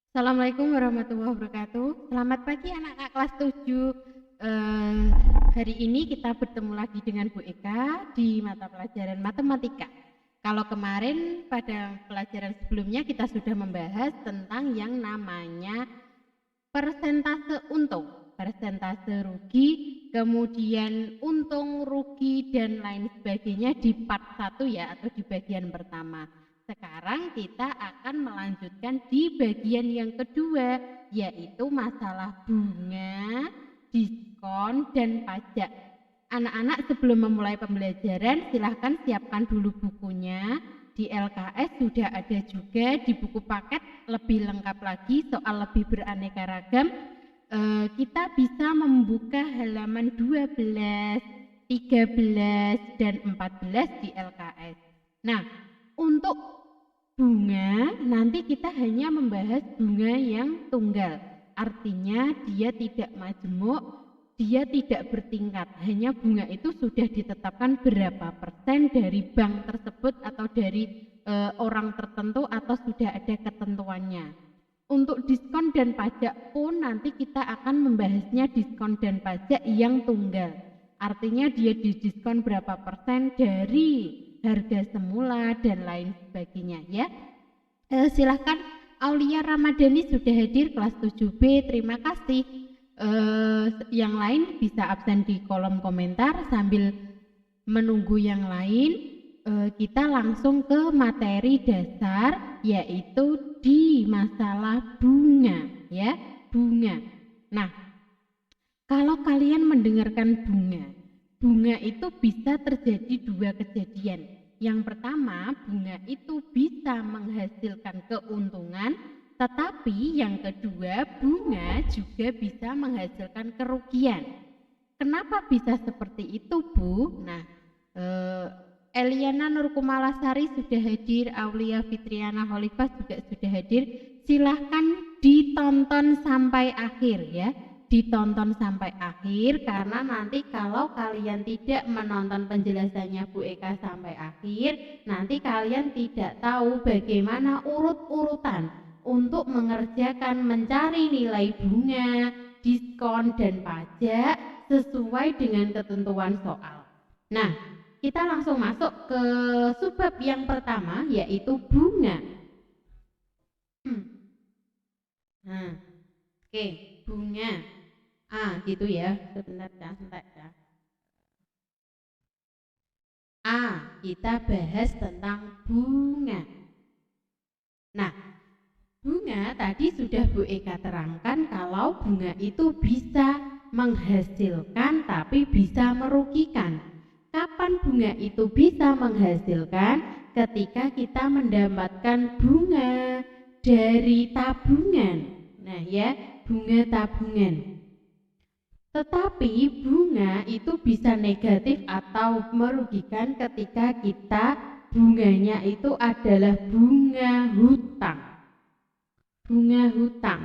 Assalamualaikum warahmatullahi wabarakatuh. Selamat pagi anak-anak kelas 7. Hari ini kita bertemu lagi dengan Bu Eka di mata pelajaran matematika. Kalau kemarin pada pelajaran sebelumnya kita sudah membahas tentang yang namanya persentase untung, persentase rugi, kemudian untung, rugi, dan lain sebagainya di part 1 ya, atau di bagian pertama. Sekarang kita akan melanjutkan di bagian yang kedua, yaitu masalah bunga, diskon, dan pajak. Anak-anak sebelum memulai pembelajaran silahkan siapkan dulu bukunya. Di LKS sudah ada juga, di buku paket lebih lengkap lagi, soal lebih beraneka ragam. Kita bisa membuka halaman 12, 13, dan 14 di LKS. Nah, untuk bunga nanti kita hanya membahas bunga yang tunggal, artinya dia tidak majemuk, dia tidak bertingkat, hanya bunga itu sudah ditetapkan berapa persen dari bank tersebut atau dari orang tertentu atau sudah ada ketentuannya. Untuk diskon dan pajak pun nanti kita akan membahasnya diskon dan pajak yang tunggal, artinya dia didiskon berapa persen dari harga semula dan lain sebagainya ya. Silahkan Aulia Ramadhani sudah hadir kelas 7B, terima kasih. Yang lain bisa absen di kolom komentar. Sambil menunggu yang lain, kita langsung ke materi dasar, yaitu di masalah bunga ya, bunga. Nah, kalau kalian mendengarkan bunga itu bisa terjadi dua kejadian. Yang pertama, bunga itu bisa menghasilkan keuntungan, tetapi yang kedua, bunga juga bisa menghasilkan kerugian. Kenapa bisa seperti itu, Bu? Nah, Eliana Nurkumalasari sudah hadir, Aulia Fitriana Holifah juga sudah hadir. Silahkan ditonton sampai akhir ya, ditonton sampai akhir, karena nanti kalau kalian tidak menonton penjelasannya Bu Eka sampai akhir, nanti kalian tidak tahu bagaimana urut-urutan untuk mengerjakan mencari nilai bunga, diskon, dan pajak sesuai dengan ketentuan soal. Nah, kita langsung masuk ke subbab yang pertama, yaitu bunga. Nah, oke, bunga. Gitu ya. Sebentar ya, sebentar ya. Kita bahas tentang bunga. Nah, bunga tadi sudah Bu Eka terangkan kalau bunga itu bisa menghasilkan tapi bisa merugikan. Kapan bunga itu bisa menghasilkan? Ketika kita mendapatkan bunga dari tabungan. Nah ya, bunga tabungan. Tetapi bunga itu bisa negatif atau merugikan ketika kita bunganya itu adalah bunga hutang. Bunga hutang.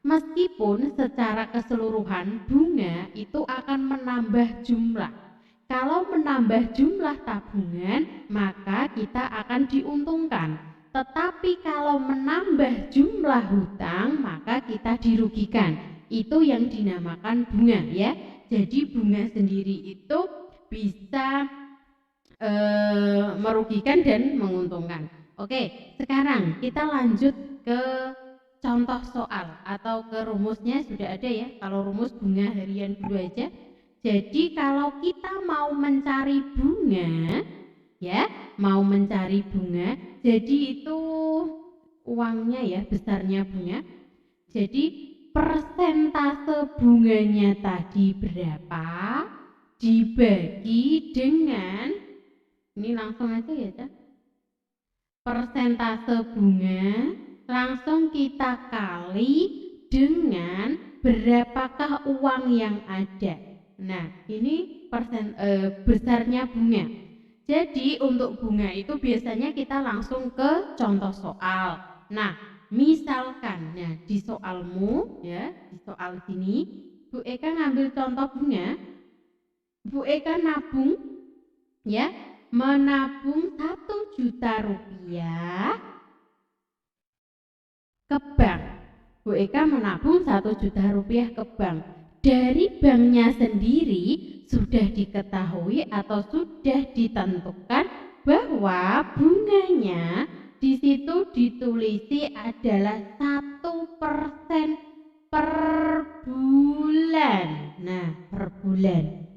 Meskipun secara keseluruhan bunga itu akan menambah jumlah. Kalau menambah jumlah tabungan, maka kita akan diuntungkan. Tetapi kalau menambah jumlah hutang, maka kita dirugikan. Itu yang dinamakan bunga ya. Jadi bunga sendiri itu bisa merugikan dan menguntungkan. Oke, sekarang kita lanjut ke contoh soal atau ke rumusnya. Sudah ada ya, kalau rumus bunga harian dulu aja. Jadi kalau kita mau mencari bunga ya, mau mencari bunga, jadi itu uangnya ya, besarnya bunga. Jadi persentase bunganya tadi berapa dibagi dengan, ini langsung aja ya Cak, persentase bunga langsung kita kali dengan berapakah uang yang ada. Nah, ini besarnya bunga. Jadi untuk bunga itu biasanya kita langsung ke contoh soal. Nah, misalkan ya di soalmu ya, di soal sini Bu Eka ngambil contoh bunga. Bu Eka nabung ya, menabung 1 juta rupiah ke bank. Bu Eka menabung 1 juta rupiah ke bank. Dari banknya sendiri sudah diketahui atau sudah ditentukan bahwa bunganya di situ ditulisi adalah 1% per bulan. Nah, per bulan.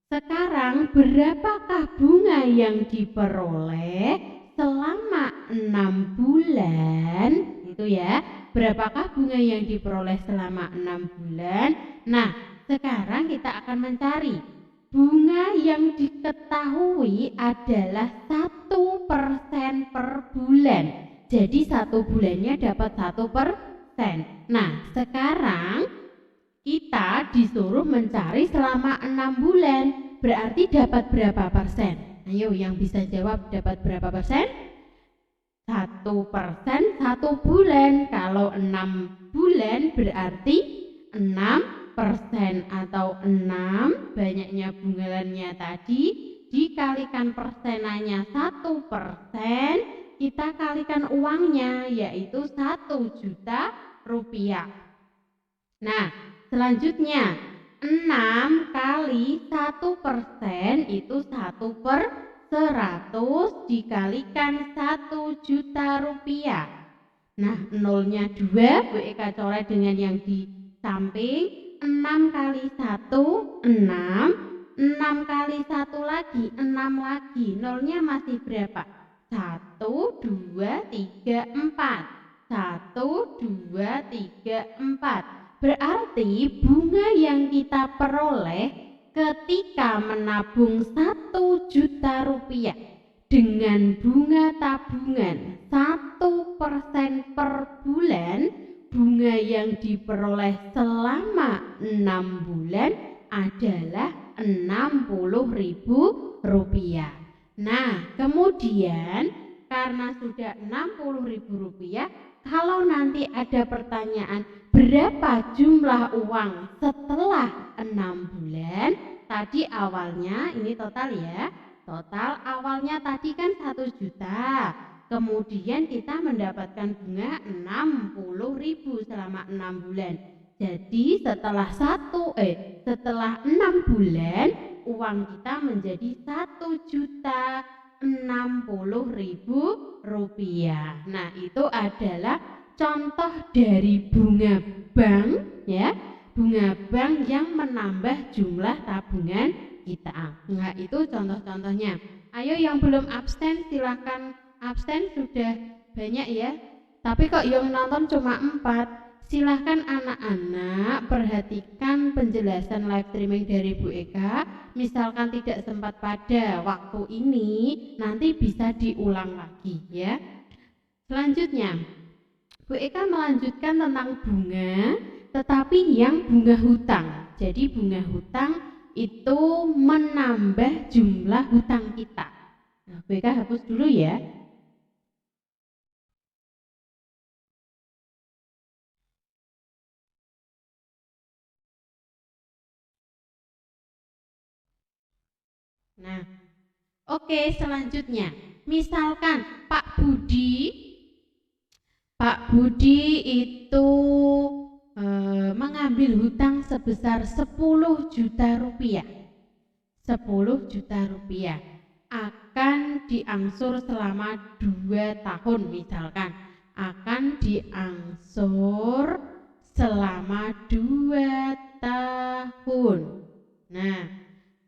Sekarang berapakah bunga yang diperoleh selama 6 bulan? Itu ya. Berapakah bunga yang diperoleh selama 6 bulan? Nah, sekarang kita akan mencari bunga yang diketahui adalah 1% per bulan. Jadi 1 bulannya dapat 1%. Nah, sekarang kita disuruh mencari selama 6 bulan. Berarti dapat berapa persen? Ayo yang bisa jawab dapat berapa persen? 1% 1 bulan. Kalau 6 bulan berarti 6% atau 6 banyaknya bulannya tadi dikalikan persenannya 1%, kita kalikan uangnya yaitu 1 juta rupiah. Nah, selanjutnya 6 kali 1% itu 1/100 dikalikan 1 juta rupiah. Nah, nolnya 2, Bu Eka coret dengan yang di samping. 6 kali 1, 6. 6 kali 1 lagi, 6 lagi. Nolnya masih berapa? 1, 2, 3, 4. 1, 2, 3, 4. Berarti bunga yang kita peroleh ketika menabung 1 juta rupiah dengan bunga tabungan 1% per bulan, bunga yang diperoleh selama 6 bulan adalah Rp60.000. Nah, kemudian karena sudah Rp60.000, kalau nanti ada pertanyaan berapa jumlah uang setelah 6 bulan, tadi awalnya ini total ya, total awalnya tadi kan 1 juta, kemudian kita mendapatkan bunga 60.000 selama 6 bulan. Jadi setelah 6 bulan uang kita menjadi 1.060.000 rupiah. Nah, itu adalah contoh dari bunga bank ya, bunga bank yang menambah jumlah tabungan kita. Nah, itu contoh-contohnya. Ayo yang belum absen silahkan absen, sudah banyak ya. Tapi kok yang nonton cuma 4. Silahkan anak-anak perhatikan penjelasan live streaming dari Bu Eka. Misalkan tidak sempat pada waktu ini, nanti bisa diulang lagi ya. Selanjutnya, Bu Eka melanjutkan tentang bunga, tetapi yang bunga hutang. Jadi bunga hutang itu menambah jumlah hutang kita. Nah, Bu Eka hapus dulu ya. Nah, oke, selanjutnya, misalkan Pak Budi itu mengambil hutang sebesar 10 juta rupiah. 10 juta rupiah akan diangsur selama 2 tahun misalkan. Akan diangsur selama 2 tahun. Nah,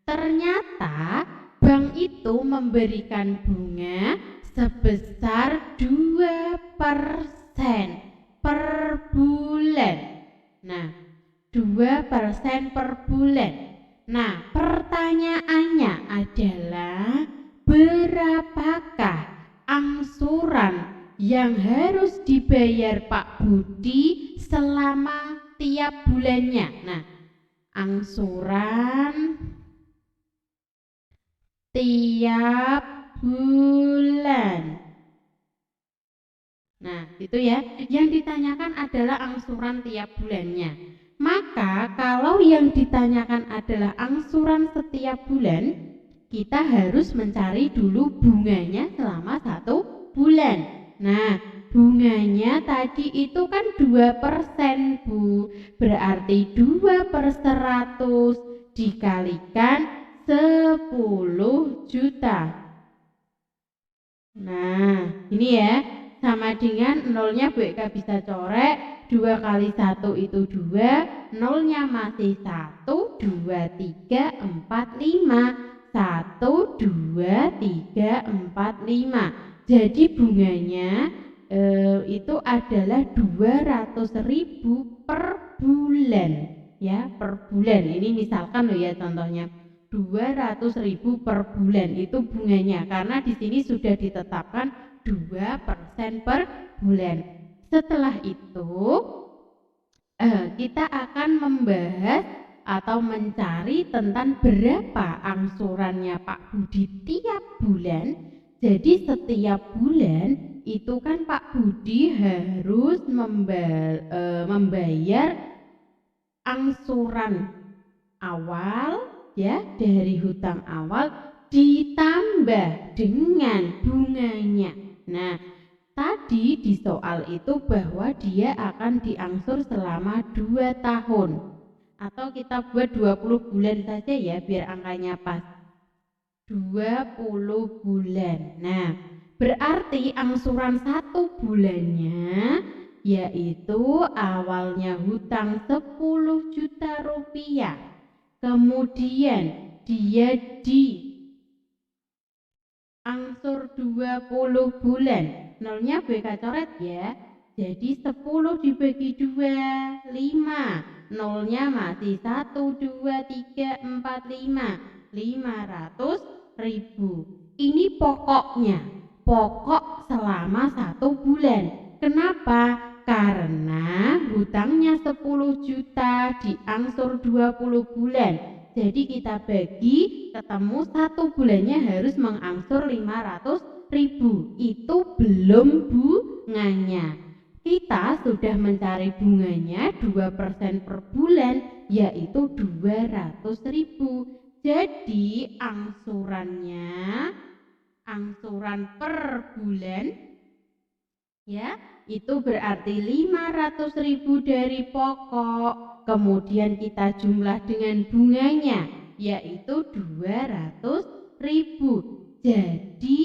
ternyata bank itu memberikan bunga sebesar 2% per bulan. Nah, 2% per bulan. Nah, pertanyaannya adalah berapakah angsuran yang harus dibayar Pak Budi selama tiap bulannya? Nah, angsuran tiap bulan. Nah, itu ya. Yang ditanyakan adalah angsuran tiap bulannya. Maka kalau yang ditanyakan adalah angsuran setiap bulan, kita harus mencari dulu bunganya selama 1 bulan. Nah, bunganya tadi itu kan 2%, Bu. Berarti 2/100 dikalikan 10 juta. Nah, ini ya, sama dengan nolnya Bu Eka bisa coret, 2 kali 1 itu 2, nolnya masih 1, 2, 3, 4, 5. 1, 2, 3, 4, 5. Jadi bunganya itu adalah 200.000 per bulan, ya, per bulan. Ini misalkan loh ya contohnya. 200.000 per bulan itu bunganya, karena di sini sudah ditetapkan 2% per bulan. Setelah itu kita akan membahas atau mencari tentang berapa angsurannya Pak Budi tiap bulan. Jadi setiap bulan itu kan Pak Budi harus membayar angsuran awal, ya, dari hutang awal ditambah dengan bunganya. Nah, tadi di soal itu bahwa dia akan diangsur selama 2 tahun. Atau kita buat 20 bulan saja ya biar angkanya pas. 20 bulan. Nah, berarti angsuran 1 bulannya yaitu awalnya hutang 10 juta rupiah. Kemudian dia diangsur 20 bulan. Nolnya BK coret ya. Jadi 10 dibagi 2, 5. Nolnya masih 1, 2, 3, 4, 5. 500.000. Ini pokoknya. Pokok selama 1 bulan. Kenapa? Karena hutangnya 10 juta diangsur 20 bulan. Jadi kita bagi, ketemu 1 bulannya harus mengangsur 500.000. Itu belum bunganya. Kita sudah mencari bunganya 2% per bulan, yaitu 200.000. Jadi angsuran per bulan, ya, itu berarti 500.000 dari pokok. Kemudian kita jumlah dengan bunganya, yaitu 200.000. Jadi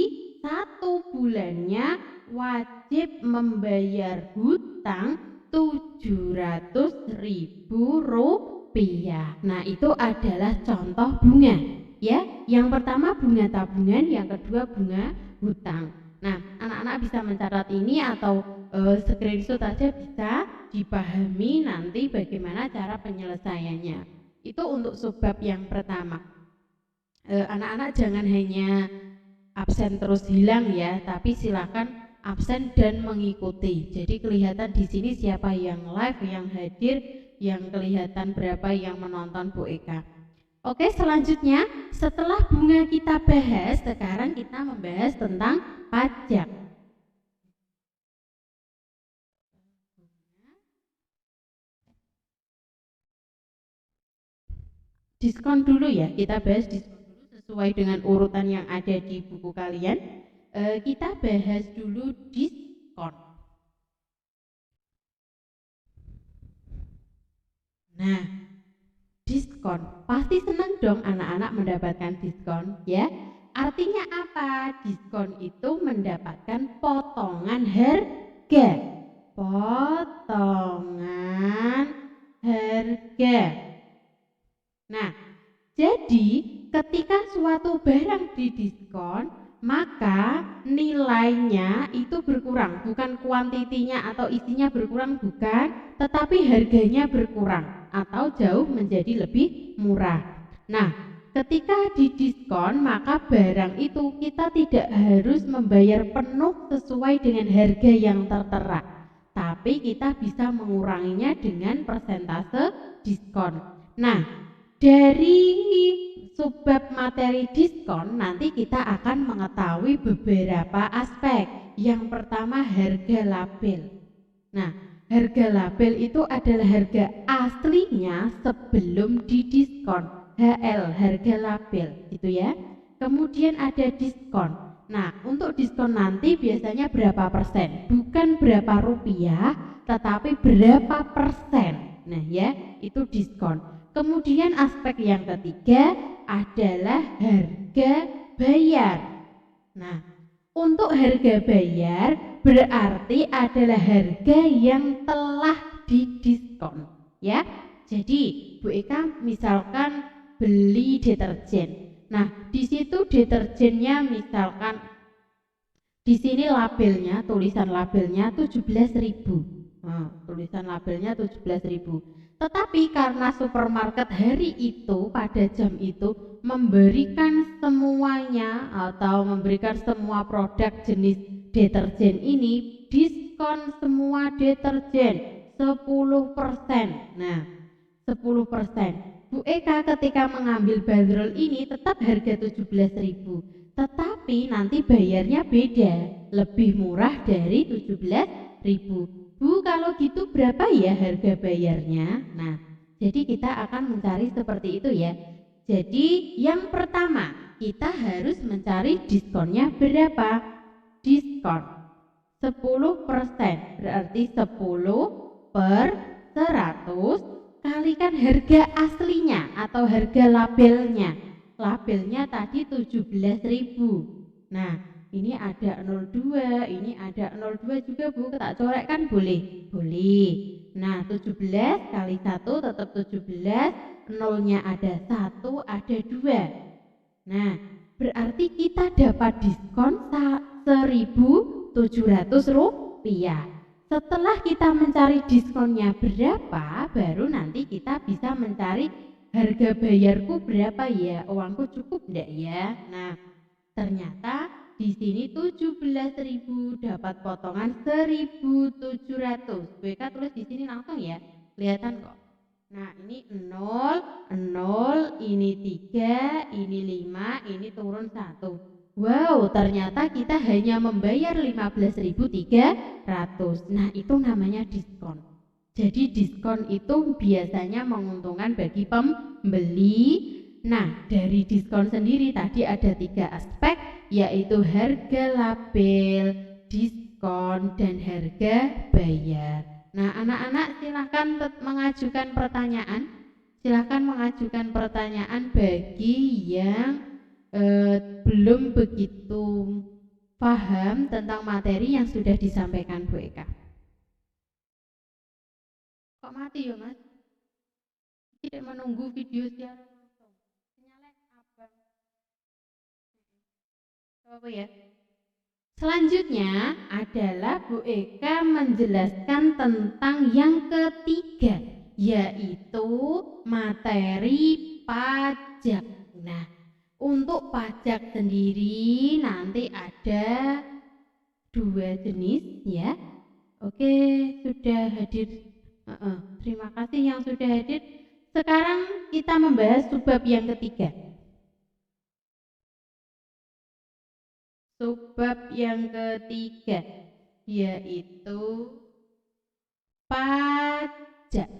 1 bulannya wajib membayar hutang 700.000 rupiah. Nah, itu adalah contoh bunga, ya. Yang pertama bunga tabungan, yang kedua bunga hutang. Nah, anak-anak bisa mencatat ini atau screenshot aja bisa dipahami nanti bagaimana cara penyelesaiannya. Itu untuk subbab yang pertama. Anak-anak jangan hanya absen terus hilang ya, tapi silakan absen dan mengikuti. Jadi kelihatan di sini siapa yang live, yang hadir, yang kelihatan berapa yang menonton Bu Eka. Oke, selanjutnya setelah bunga kita bahas, sekarang kita membahas tentang pajak. Diskon dulu ya, kita bahas diskon dulu sesuai dengan urutan yang ada di buku kalian. Kita bahas dulu diskon. Nah, diskon, pasti senang dong anak-anak mendapatkan diskon, ya. Artinya apa? Diskon itu mendapatkan potongan harga. Potongan harga. Nah, jadi ketika suatu barang didiskon, maka nilainya itu berkurang, bukan kuantitinya atau isinya berkurang, bukan, tetapi harganya berkurang atau jauh menjadi lebih murah. Nah, ketika didiskon, maka barang itu kita tidak harus membayar penuh sesuai dengan harga yang tertera, tapi kita bisa menguranginya dengan persentase diskon. Nah, dari subbab materi diskon nanti kita akan mengetahui beberapa aspek. Yang pertama harga label. Nah, harga label itu adalah harga aslinya sebelum didiskon. HL, harga label, gitu ya. Kemudian ada diskon. Nah, untuk diskon nanti biasanya berapa persen? Bukan berapa rupiah, tetapi berapa persen. Nah ya, itu diskon. Kemudian aspek yang ketiga adalah harga bayar. Nah, untuk harga bayar berarti adalah harga yang telah didiskon, ya. Jadi, Bu Eka misalkan beli deterjen. Nah, di situ deterjennya misalkan di sini labelnya, tulisan labelnya 17.000. Nah, tulisan labelnya 17.000. Tetapi karena supermarket hari itu pada jam itu memberikan semuanya atau memberikan semua produk jenis deterjen ini diskon semua deterjen 10%. Nah, 10%. Bu Eka ketika mengambil bandrol ini tetap harga 17.000, tetapi nanti bayarnya beda, lebih murah dari 17.000. Bu, kalau gitu berapa ya harga bayarnya? Nah, jadi kita akan mencari seperti itu ya. Jadi yang pertama, kita harus mencari diskonnya berapa? Diskon 10%, berarti 10 per 100 kalikan harga aslinya atau harga labelnya. Labelnya tadi 17.000. Nah, ini ada 02, ini ada 02 juga Bu, tak coret kan boleh? Boleh. Nah, 17 kali 1 tetap 17, nolnya ada 1, ada 2. Nah, berarti kita dapat diskon 1.700 rupiah. Setelah kita mencari diskonnya berapa, baru nanti kita bisa mencari harga bayarku berapa ya, uangku cukup enggak ya. Nah, ternyata di sini 17.000 dapat potongan 1.700. BK tulis di sini langsung ya, kelihatan kok. Nah, ini 0, 0, ini 3, ini 5, ini turun 1. Wow, ternyata kita hanya membayar 15.300. Nah, itu namanya diskon. Jadi diskon itu biasanya menguntungkan bagi pembeli. Nah, dari diskon sendiri tadi ada 3 aspek, yaitu harga label, diskon, dan harga bayar. Nah, anak-anak silahkan mengajukan pertanyaan. Silahkan mengajukan pertanyaan bagi yang belum begitu paham tentang materi yang sudah disampaikan Bu Eka. Kok mati ya Mas? Tidak menunggu video siaran langsung. Sinyalnya abang. Apa ya? Selanjutnya adalah Bu Eka menjelaskan tentang yang ketiga, yaitu materi pajak. Nah, untuk pajak sendiri nanti ada 2 jenis ya. Oke, sudah hadir. Terima kasih yang sudah hadir. Sekarang kita membahas subbab yang ketiga. Subbab yang ketiga yaitu pajak.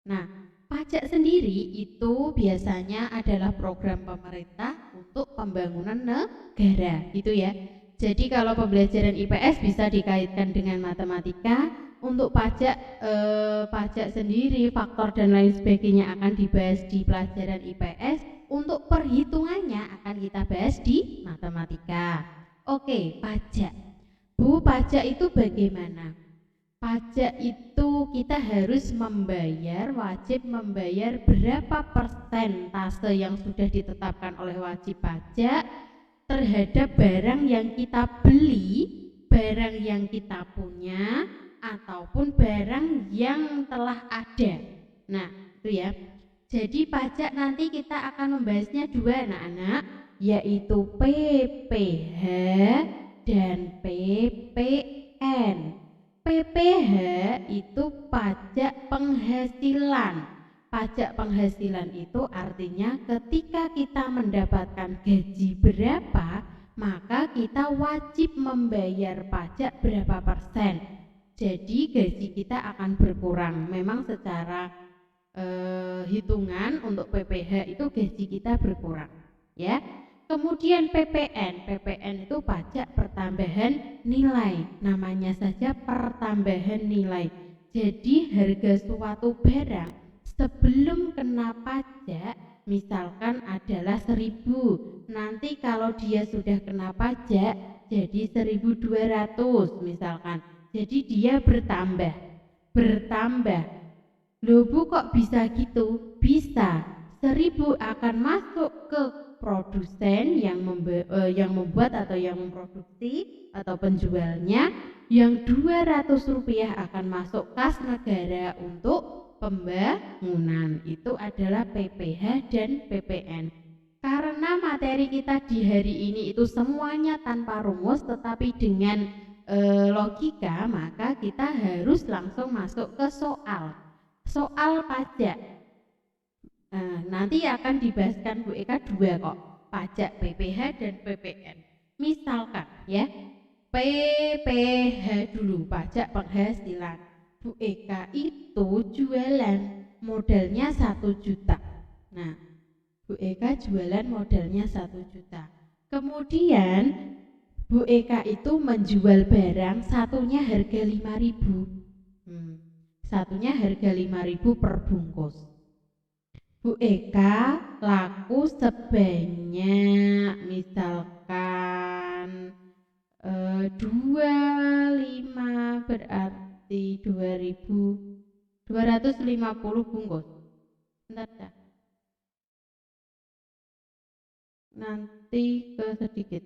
Nah, pajak sendiri itu biasanya adalah program pemerintah untuk pembangunan negara, gitu ya. Jadi kalau pembelajaran IPS bisa dikaitkan dengan matematika. Untuk pajak sendiri, faktor dan lain sebagainya akan dibahas di pelajaran IPS. Untuk perhitungannya akan kita bahas di matematika. Oke, pajak. Bu, pajak itu bagaimana? Pajak itu kita harus membayar, wajib membayar berapa persentase yang sudah ditetapkan oleh wajib pajak terhadap barang yang kita beli, barang yang kita punya, ataupun barang yang telah ada. Nah, itu ya. Jadi pajak nanti kita akan membahasnya 2 anak-anak, yaitu PPh dan PPN. PPh itu pajak penghasilan. Pajak penghasilan itu artinya ketika kita mendapatkan gaji berapa, maka kita wajib membayar pajak berapa persen. Jadi gaji kita akan berkurang. Memang secara hitungan untuk PPh itu gaji kita berkurang, ya. Kemudian PPN. PPN itu pajak pertambahan nilai. Namanya saja pertambahan nilai. Jadi harga suatu barang sebelum kena pajak misalkan adalah 1.000. Nanti kalau dia sudah kena pajak jadi 1.200 misalkan. Jadi dia bertambah. Loh Bu, kok bisa gitu? Bisa. 1.000 akan masuk ke produsen yang membuat atau yang memproduksi atau penjualnya, yang 200 rupiah akan masuk kas negara untuk pembangunan. Itu adalah PPh dan PPN. Karena materi kita di hari ini itu semuanya tanpa rumus tetapi dengan logika, maka kita harus langsung masuk ke soal pajak. Nanti akan dibahaskan Bu Eka 2 kok, pajak PPh dan PPN. Misalkan ya, PPh dulu, pajak penghasilan. Bu Eka itu jualan modalnya 1 juta. Nah, Bu Eka jualan modalnya 1 juta. Kemudian Bu Eka itu menjual barang satunya harga 5.000. Satunya harga 5.000 per bungkus. Bu Eka laku sebanyak misalkan 25 berarti 2.250 bungkus. Bentar dah. Nanti ke sedikit.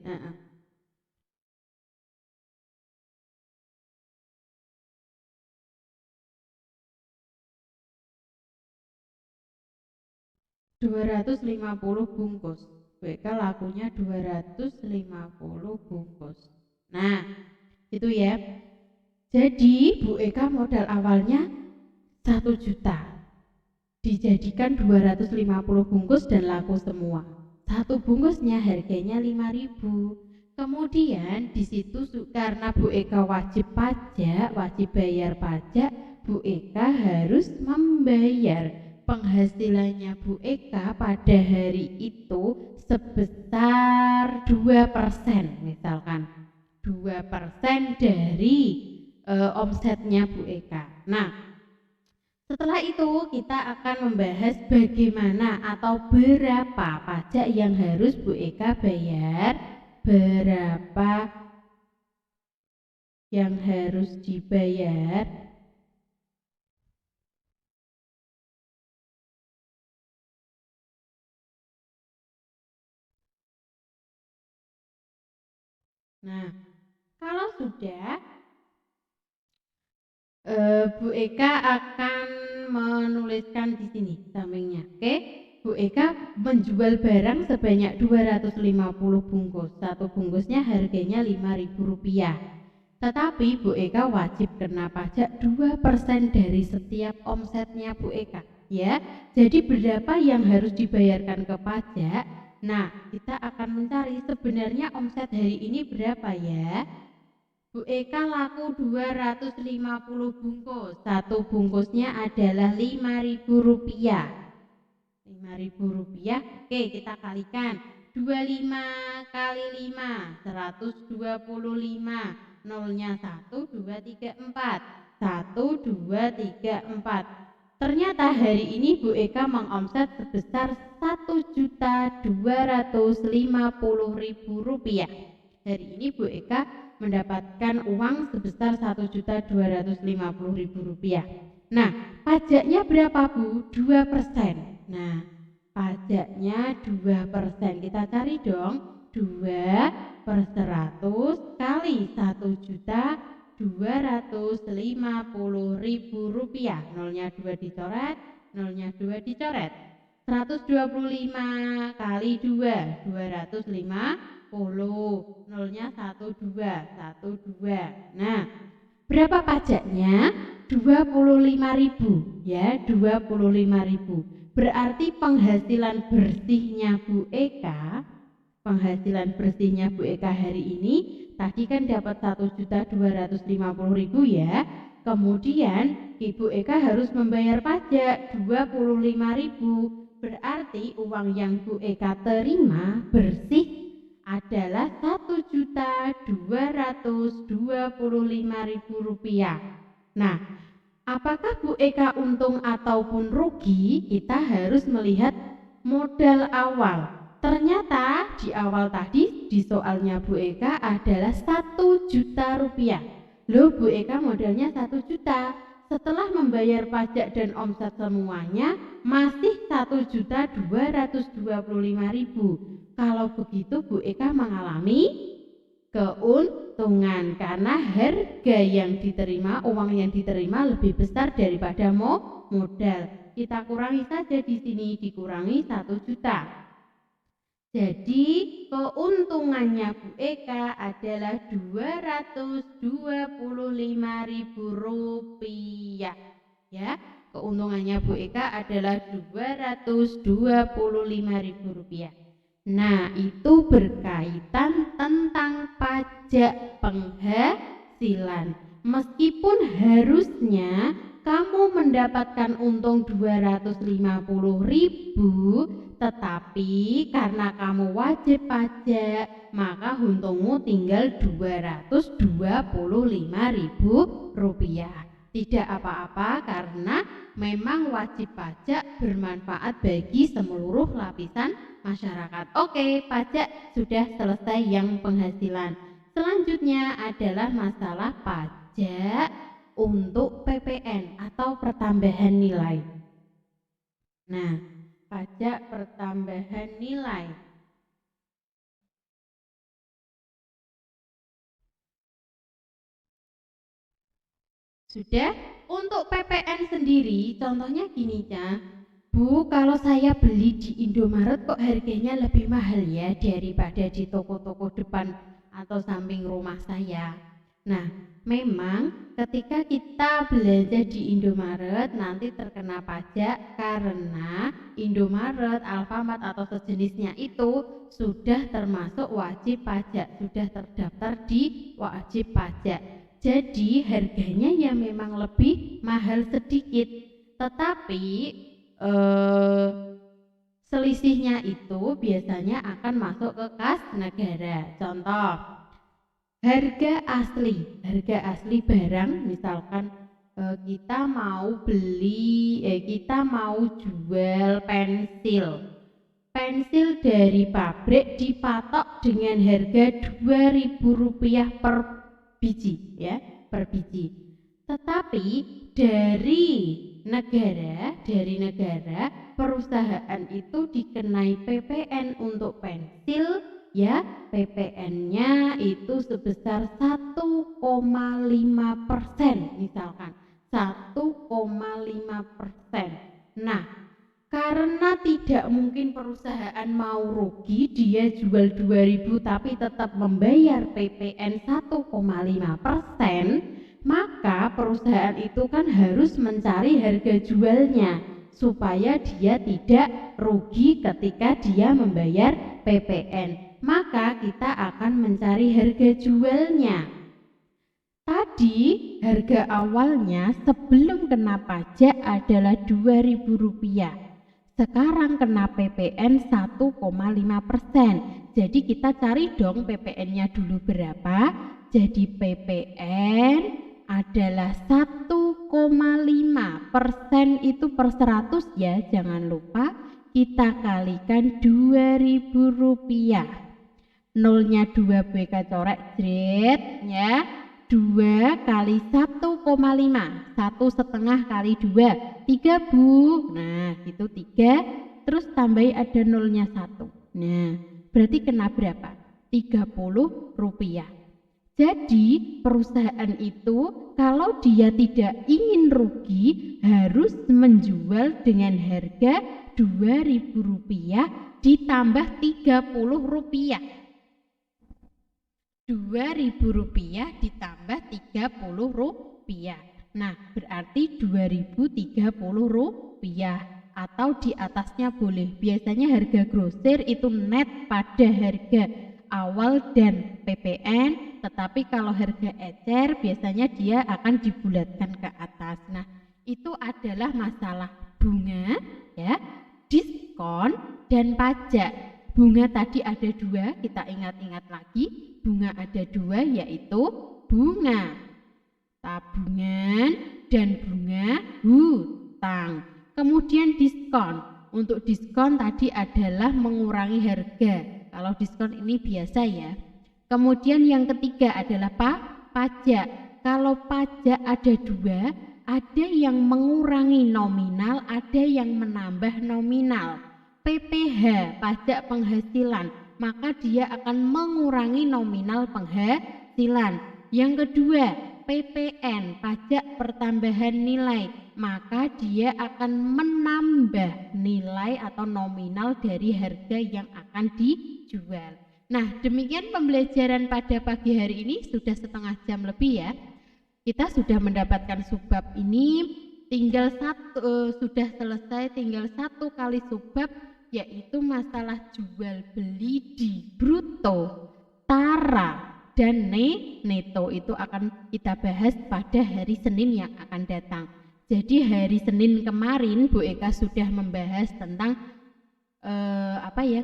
250 bungkus. BK lakunya 250 bungkus. Nah, itu ya. Jadi Bu Eka modal awalnya 1 juta. Dijadikan 250 bungkus dan laku semua. Satu bungkusnya harganya 5.000. Kemudian di situ karena Bu Eka wajib pajak, wajib bayar pajak, Bu Eka harus membayar penghasilannya Bu Eka pada hari itu sebesar 2% misalkan 2% dari omsetnya Bu Eka. Nah, setelah itu kita akan membahas bagaimana atau berapa pajak yang harus Bu Eka bayar, berapa yang harus dibayar. Nah, kalau sudah Bu Eka akan menuliskan di sini sampingnya. Oke, Bu Eka menjual barang sebanyak 250 bungkus. Satu bungkusnya harganya 5.000 rupiah. Tetapi Bu Eka wajib kena pajak 2% dari setiap omsetnya Bu Eka. Ya, jadi berapa yang harus dibayarkan ke pajak? Nah, kita akan mencari sebenarnya omset hari ini berapa ya. Bu Eka laku 250 bungkus. Satu bungkusnya adalah 5.000 rupiah. 5.000 rupiah. Oke, kita kalikan. 25 kali 5, 125. Nolnya 1, 2, 3, 4. 1, 2, 3, 4. Ternyata hari ini Bu Eka mengomset sebesar 1.250.000 rupiah. Hari ini Bu Eka mendapatkan uang sebesar 1.250.000 rupiah. Nah, pajaknya berapa Bu? 2%. Nah, pajaknya 2%. Kita cari dong. 2 per 100 kali 1.250.000 rupiah. Nolnya 2 dicoret, nolnya 2 dicoret. 125 kali 2, 250. Nolnya 12. Nah, berapa pajaknya? 25.000 ya, 25.000. Berarti penghasilan bersihnya Bu Eka hari ini tadi kan dapat 1.250.000 ya. Kemudian Ibu Eka harus membayar pajak 25.000. Berarti uang yang Bu Eka terima bersih adalah Rp1.225.000. Nah, apakah Bu Eka untung ataupun rugi? Kita harus melihat modal awal. Ternyata di awal tadi di soalnya Bu Eka adalah Rp1.000.000. Loh, Bu Eka modalnya 1 juta. Setelah membayar pajak dan omset semuanya masih Rp1.225.000. Kalau begitu Bu Eka mengalami keuntungan karena harga yang diterima, uang yang diterima lebih besar daripada modal. Kita kurangi saja di sini, dikurangi 1 juta. Jadi keuntungannya Bu Eka adalah Rp225.000. Ya, keuntungannya Bu Eka adalah Rp225.000. Nah, itu berkaitan tentang pajak penghasilan. Meskipun harusnya kamu mendapatkan untung 250.000, tetapi karena kamu wajib pajak, maka untungmu tinggal Rp225.000. Tidak apa-apa karena memang wajib pajak bermanfaat bagi seluruh lapisan masyarakat. Oke, pajak sudah selesai yang penghasilan. Selanjutnya adalah masalah pajak untuk PPN atau pertambahan nilai. Nah, pajak pertambahan nilai. Sudah? Untuk PPN sendiri, contohnya gini ya, Bu, kalau saya beli di Indomaret kok harganya lebih mahal ya daripada di toko-toko depan atau samping rumah saya. Nah, memang ketika kita belanja di Indomaret nanti terkena pajak karena Indomaret, Alfamart atau sejenisnya itu sudah termasuk wajib pajak, sudah terdaftar di wajib pajak. Jadi harganya ya memang lebih mahal sedikit, tetapi selisihnya itu biasanya akan masuk ke kas negara. Contoh, harga asli barang, misalkan kita mau jual pensil dari pabrik dipatok dengan harga Rp2.000 per biji ya, per biji. Tetapi dari negara perusahaan itu dikenai PPN untuk pensil ya, PPN-nya itu sebesar 1,5%, misalkan 1,5%. Nah, karena tidak mungkin perusahaan mau rugi, dia jual 2.000 tapi tetap membayar PPN 1,5%, maka perusahaan itu kan harus mencari harga jualnya supaya dia tidak rugi ketika dia membayar PPN. Maka kita akan mencari harga jualnya. Tadi harga awalnya sebelum kena pajak adalah Rp2.000. Sekarang kena PPN 1,5%. Jadi kita cari dong PPN-nya dulu berapa. Jadi PPN adalah 1,5% itu per 100 ya, jangan lupa kita kalikan Rp2.000. Nolnya 2 BK corek jret ya, 2 kali 1,5, 1,5 kali 2, 3 Bu. Nah itu 3, terus tambahi ada nolnya 1. Nah berarti kena berapa? Rp30. Jadi perusahaan itu kalau dia tidak ingin rugi harus menjual dengan harga Rp2.000 ditambah Rp30. Rp2.000 ditambah Rp30. Nah, berarti Rp2.030 atau di atasnya boleh. Biasanya harga grosir itu net pada harga awal dan PPN, tetapi kalau harga ecer biasanya dia akan dibulatkan ke atas. Nah, itu adalah masalah bunga ya, diskon dan pajak. Bunga tadi ada 2, kita ingat-ingat lagi. Bunga ada 2 yaitu bunga tabungan dan bunga hutang. Kemudian diskon. Untuk diskon tadi adalah mengurangi harga. Kalau diskon ini biasa ya. Kemudian yang ketiga adalah pajak. Kalau pajak ada 2, ada yang mengurangi nominal, ada yang menambah nominal. PPh, pajak penghasilan, maka dia akan mengurangi nominal penghasilan. Yang kedua, PPN, pajak pertambahan nilai, maka dia akan menambah nilai atau nominal dari harga yang akan dijual. Nah, demikian pembelajaran pada pagi hari ini, sudah setengah jam lebih ya. Kita sudah mendapatkan subbab ini, sudah selesai, tinggal 1 kali subbab, yaitu masalah jual beli di bruto, tara, dan neto. Itu akan kita bahas pada hari Senin yang akan datang. Jadi hari Senin kemarin Bu Eka sudah membahas tentang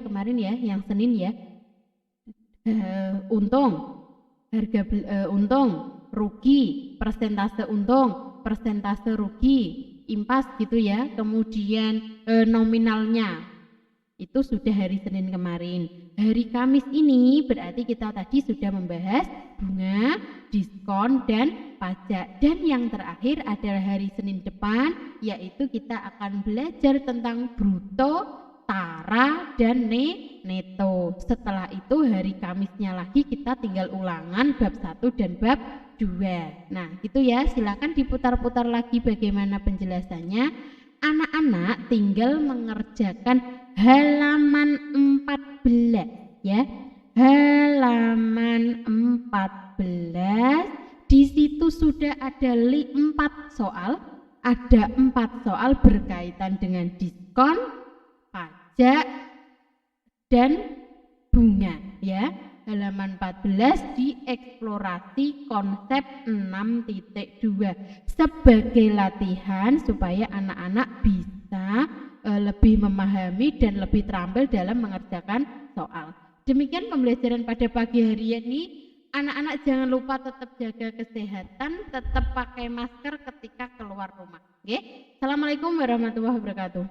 kemarin ya, yang Senin ya, untung, harga untung, rugi, persentase untung, persentase rugi, impas gitu ya. Kemudian nominalnya itu sudah hari Senin kemarin. Hari Kamis ini berarti kita tadi sudah membahas bunga, diskon, dan pajak. Dan yang terakhir adalah hari Senin depan, yaitu kita akan belajar tentang bruto, tara, dan neto. Setelah itu hari Kamisnya lagi kita tinggal ulangan bab 1 dan bab 2. Nah gitu ya, silakan diputar-putar lagi bagaimana penjelasannya. Anak-anak tinggal mengerjakan halaman 14 ya. Halaman 14, di situ sudah ada 4 soal. Ada 4 soal berkaitan dengan diskon, pajak, dan bunga ya. Halaman 14 dieksplorasi konsep 6.2 sebagai latihan supaya anak-anak bisa lebih memahami dan lebih terampil dalam mengerjakan soal. Demikian pembelajaran pada pagi hari ini. Anak-anak jangan lupa tetap jaga kesehatan, tetap pakai masker ketika keluar rumah. Oke? Assalamualaikum warahmatullahi wabarakatuh.